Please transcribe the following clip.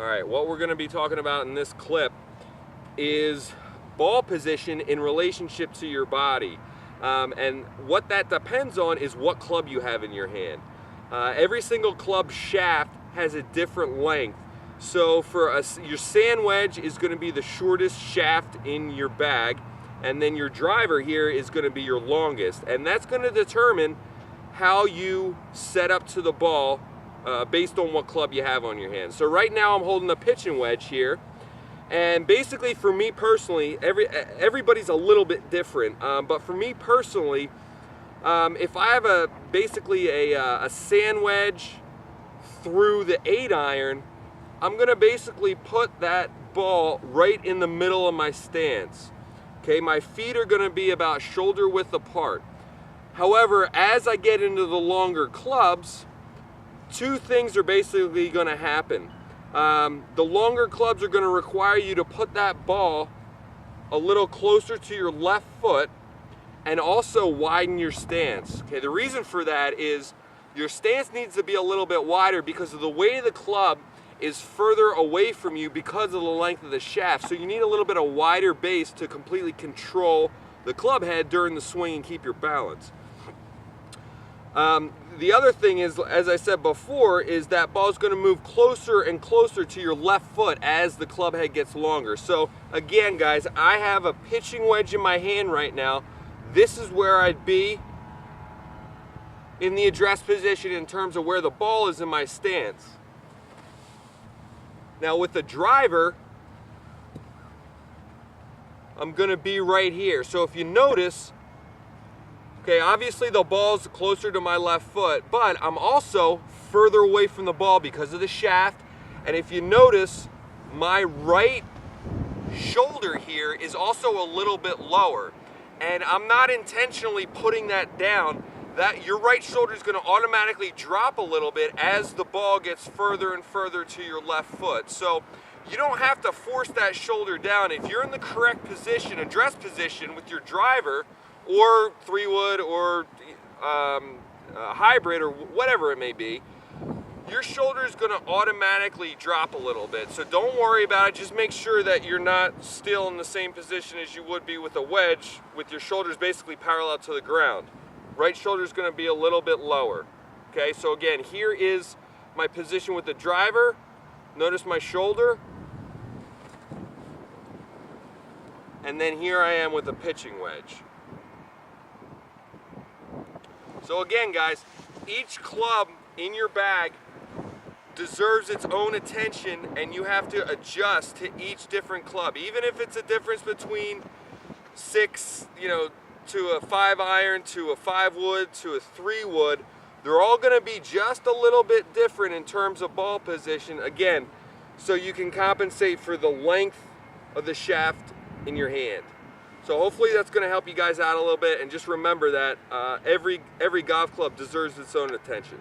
All right, what we're going to be talking about in this clip is ball position in relationship to your body. And what that depends on is what club you have in your hand. Every single club shaft has a different length. So for your sand wedge is going to be the shortest shaft in your bag, and then your driver here is going to be your longest. And that's going to determine how you set up to the ball based on what club you have on your hand. So right now I'm holding a pitching wedge here. And basically for me personally, everybody's a little bit different. But for me personally, if I have basically a sand wedge through the 8-iron, I'm gonna basically put that ball right in the middle of my stance. Okay, my feet are gonna be about shoulder width apart. However, as I get into the longer clubs, two things are basically gonna happen. The longer clubs are going to require you to put that ball a little closer to your left foot and also widen your stance. Okay, the reason for that is your stance needs to be a little bit wider because of the way the club is further away from you because of the length of the shaft. So you need a little bit of wider base to completely control the club head during the swing and keep your balance. The other thing is, as I said before, is that ball is going to move closer and closer to your left foot as the club head gets longer. So again, guys, I have a pitching wedge in my hand right now. This is where I'd be in the address position in terms of where the ball is in my stance. Now with the driver, I'm going to be right here. So if you notice, okay, obviously the ball's closer to my left foot, but I'm also further away from the ball because of the shaft. And if you notice, my right shoulder here is also a little bit lower. And I'm not intentionally putting that down. That your right shoulder is going to automatically drop a little bit as the ball gets further and further to your left foot. So you don't have to force that shoulder down. If you're in the correct position, address position with your driver, or 3-wood, or hybrid, or whatever it may be, your shoulder is going to automatically drop a little bit. So don't worry about it. Just make sure that you're not still in the same position as you would be with a wedge, with your shoulders basically parallel to the ground. Right shoulder is going to be a little bit lower. Okay, so again, here is my position with the driver. Notice my shoulder. And then here I am with a pitching wedge. So again, guys, each club in your bag deserves its own attention, and you have to adjust to each different club. Even if it's a difference between 6, to a 5-iron, to a 5-wood, to a 3-wood, they're all going to be just a little bit different in terms of ball position, again, so you can compensate for the length of the shaft in your hand. So hopefully that's going to help you guys out a little bit, and just remember that every golf club deserves its own attention.